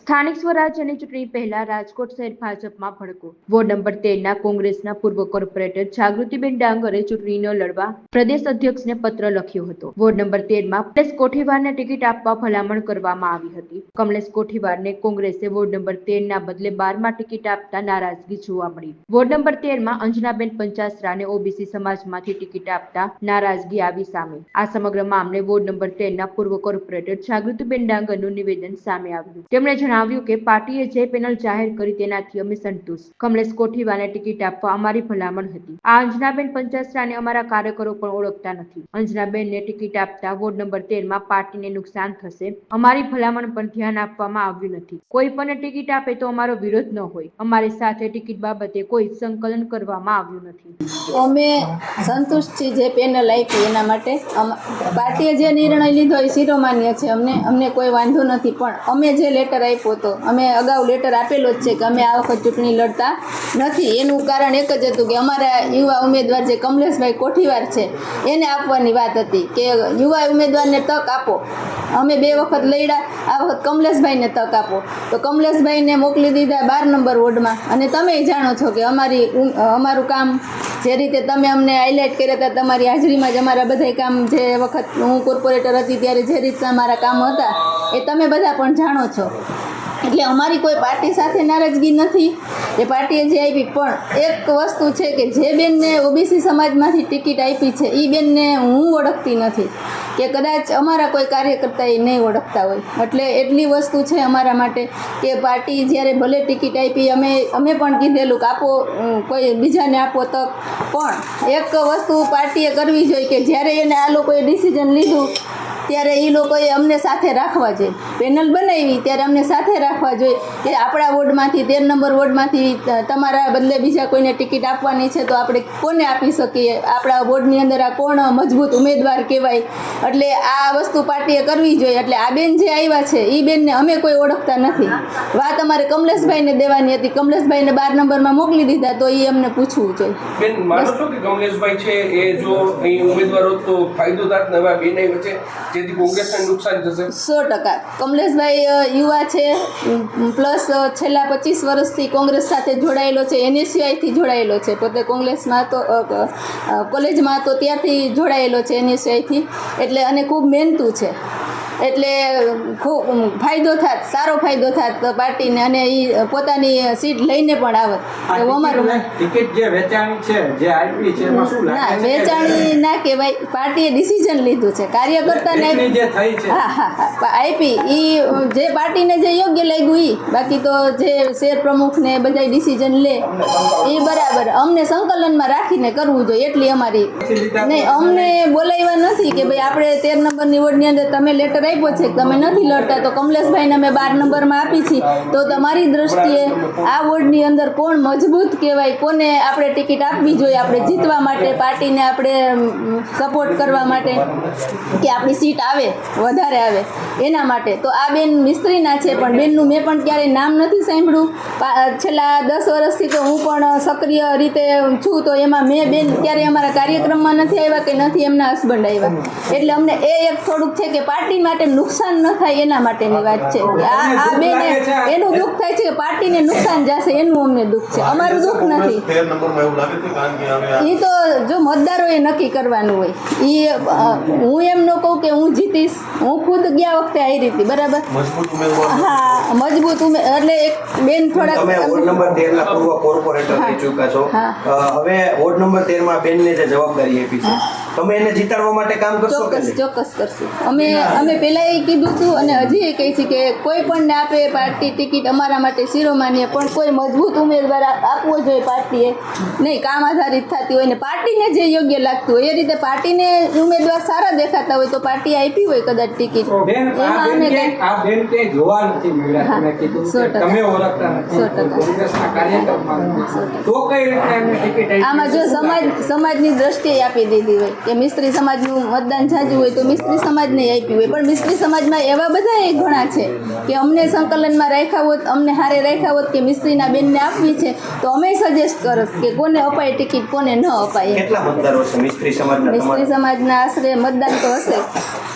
સ્થાનિક સ્વરાજ્યની ચૂંટણી પહેલા રાજકોટ શહેર ભાજપમાં ભડકો. વોર્ડ નંબર 13ના કોંગ્રેસના પૂર્વ કોર્પોરેટર જાગૃતિબેન ડાંગરે ચૂંટણીનો લડવા પ્રદેશ અધ્યક્ષને પત્ર લખ્યો હતો. વોર્ડ નંબર 13માં કમલેશ કોઠીવારને ટિકિટ આપવા ભલામણ કરવામાં આવી હતી. કમલેશ કોઠીવારને કોંગ્રેસે વોર્ડ નંબર 13ના બદલે 12માં ટિકિટ આપતા નારાજગી જોવા મળી. વોર્ડ નંબર 13માં અંજનાબેન પંચાસરાને ઓબીસી સમાજમાંથી ટિકિટ આપતા નારાજગી આવી સામે. આ સમગ્ર મામલે વોર્ડ નંબર 13ના પૂર્વ કોર્પોરેટર જાગૃતિબેન ડાંગરનું નિવેદન સામે આવ્યું. તેમણે જણાવ્યું કે પાર્ટીએ જે પેનલ જાહેર કરી તેનાથી અમે સંતુષ્ટ. કમલેશ કોઠીવારને ટિકિટ આપવા અમારી ભલામણ હતી. આ અંજનાબેન પંચાસરાને અમારા કાર્યકરો પણ ઓળખતા નથી. અંજનાબેનને ટિકિટ આપતા વોર્ડ નંબર 13માં પાર્ટીને નુકસાન થશે. અમારી ભલામણ પર ધ્યાન આપવામાં આવ્યું નથી. કોઈ પણ ટિકિટ આપે તો અમારો વિરોધ ન હોય. અમારી સાથે ટિકિટ બાબતે કોઈ સંકલન કરવામાં આવ્યું નથી. અમે સંતુષ્ટ છીએ જે પેનલ આપી એના માટે. પાર્ટીએ જે નિર્ણય લીધો એ શિરોમાન્ય છે. અમને કોઈ વાંધો નથી, પણ અમે જે લેટર આપ્યો હતો, અમે અગાઉ લેટર આપેલો જ છે કે અમે આ વખત ચૂંટણી લડતા નથી. એનું કારણ એક જ હતું કે અમારા યુવા ઉમેદવાર જે કમલેશભાઈ કોઠીવાર છે એને આપવાની વાત હતી કે યુવા ઉમેદવારને તક આપો. અમે 2 વખત લડ્યા, આ વખત કમલેશભાઈને તક આપો. તો કમલેશભાઈને મોકલી દીધા 12 નંબર વોર્ડમાં. અને તમે જાણો છો કે અમારું કામ જે રીતે તમે અમને હાઇલાઇટ કર્યા હતા, તમારી હાજરીમાં જ અમારા બધા કામ, જે વખત હું કોર્પોરેટર હતી ત્યારે જે રીતના અમારા કામ હતા એ તમે બધા પણ જાણો છો. એટલે અમારી કોઈ પાર્ટી સાથે નારાજગી નથી, એ પાર્ટીએ જે આપી. પણ એક વસ્તુ છે કે જે બેનને ઓબીસી સમાજમાંથી ટિકિટ આપી છે એ બેનને હું ઓળખતી નથી, કે કદાચ અમારા કોઈ કાર્યકર્તા એ નહીં ઓળખતા હોય. એટલે એટલી વસ્તુ છે અમારા માટે કે પાર્ટી જ્યારે ભલે ટિકિટ આપી, અમે પણ કીધેલું કે આપો, કોઈ બીજાને આપો તક. પણ એક વસ્તુ પાર્ટીએ કરવી જોઈએ કે જ્યારે એને આ લોકોએ ડિસિઝન લીધું ત્યારે એ લોકોએ અમને સાથે રાખવા જોઈએ. પેનલ બનાવી ત્યારે અમને સાથે રાખવા જોઈએ કે આપણા વોર્ડમાંથી 13 નંબર વોર્ડમાંથી તમારા બદલે બીજા કોઈને ટિકિટ આપવાની છે તો આપણે કોને આપી શકીએ, આપણા વોર્ડની અંદર આ કોણ મજબૂત ઉમેદવાર કહેવાય. એટલે આ વસ્તુ પાર્ટીએ કરવી જોઈએ. એટલે આ બેન જે આવ્યા છે એ બેનને અમે કોઈ ઓળખતા નથી. વાત અમારે કમલેશભાઈને દેવાની હતી, કમલેશભાઈને 12 નંબરમાં મોકલી દીધા, તો એ અમને પૂછવું જોઈએ. બેન, માનો છો કે કમલેશભાઈ છે એ જો અહીં ઉમેદવાર હોત તો ફાયદો થાત નવા બેને વચ્ચે, જેથી કોંગ્રેસને નુકસાન થશે? 100%. કમલેશભાઈ યુવા છે, પ્લસ છેલ્લા 25 વર્ષથી કોંગ્રેસ સાથે જોડાયેલો છે, NSUIથી જોડાયેલો છે. પોતે કોંગ્રેસમાં તો કોલેજમાં તો ત્યારથી જોડાયેલો છે NSUIથી. એટલે અને ખૂબ મહેનતું છે. એટલે ખૂબ ફાયદો થાત, સારો ફાયદો થાત પાર્ટીને, અને એ પોતાની સીટ લઈને પણ આવત. એવું અમારું ટિકિટ જે વેચાણી છે, જે આપી છે, એમાં શું ના, વેચાણી ના કહેવાય. પાર્ટીએ ડિસિઝન લીધું છે, કાર્યકર્તાને જે થઈ છે આપી એ જે પાર્ટીને જે યોગ્ય લાગ્યું એ. બાકી તો જે શેર પ્રમુખને બધા ડિસિઝન લે એ બરાબર. અમને સંકલનમાં રાખીને કરવું જોઈએ, એટલી અમારી. નહીં, અમને બોલાવ્યા નથી કે ભાઈ આપણે 13 નંબરની વોર્ડની અંદર તમે લેટર આપ્યો છે, તમે નથી લડતા, તો કમલેશભાઈને અમે 12 નંબરમાં આપી છીએ. તો તમારી દ્રષ્ટિએ આ વોર્ડની અંદર કોણ મજબૂત કહેવાય, કોને આપણે ટિકિટ આપવી જોઈએ આપણે જીતવા માટે, પાર્ટીને આપણે સપોર્ટ કરવા માટે, કે આપણી સીટ આવે, વધારે આવે એના માટે. તો આ બેન મિસ્ત્રીના છે, પણ બેનનું મેં પણ ક્યારેય નામ નથી સાંભળ્યું. છેલ્લા 10 વર્ષથી તો હું પણ સક્રિય રીતે છું, તો એમાં મેં બેન ક્યારેય અમારા કાર્યક્રમમાં નથી આવ્યા કે નથી એમના હસબન્ડ આવ્યા. એટલે અમને એ એક થોડુંક છે કે પાર્ટી માટે નુકસાન ન થાય એના માટેની વાત છે. આ બેને એનું દુઃખ થાય છે કે પાર્ટીને નુકસાન જશે, એનું અમને દુઃખ છે, અમારું દુઃખ નથી. એ તો જો મતદારોએ નક્કી કરવાનું હોય. એ હું એમ ન કહું કે હું જીતીશ. હું ખુદ ગયા વખતે આવી હતી, બરાબર? હા, મજબૂત એટલે એક બેન થોડાક. તમે વોર્ડ નંબર 13 ના પૂર્વ કોર્પોરેટર થઈ ચૂક્યા છો. હવે વોર્ડ નંબર 13 માં બેનને જે જવાબદારી આપી છે, તમે એને જીતાડવા માટે કામ કરશો? ચોક્કસ કરશું. અમે પહેલા એ કીધું હતું અને હજી એ કહી છે કે કોઈ પણ ને આપે પાર્ટી ટિકિટ અમારા માટે શિરોમાન્ય, પણ કોઈ મજબૂત ઉમેદવાર આપવો જોઈએ પાર્ટીએ. નહીં, કામ આધારિત થતી હોય ને પાર્ટીને જે યોગ્ય લાગતું હોય એ રીતે. પાર્ટીને ઉમેદવાર સારા દેખાતા હોય તો પાર્ટી આપી હોય કદાચ ટિકિટ. આમાં જો સમાજની દ્રષ્ટિએ આપી દીધી હોય કે મિસ્ત્રી સમાજનું મતદાન જાજુ હોય તો મિસ્ત્રી સમાજને આપી હોય. પણ મિસ્ત્રી સમાજમાં એવા બધા ઘણા છે કે અમને સંકલનમાં રાખ્યા હોત, અમને હારે રાખ્યા હોત કે મિસ્ત્રીના બેનને આપવી છે, તો અમે સજેસ્ટ કરત કે કોને અપાય ટિકિટ, કોને ન અપાય. કેટલા મતદારો છે મિસ્ત્રી સમાજના? મિસ્ત્રી સમાજના આશરે મતદાન તો હશે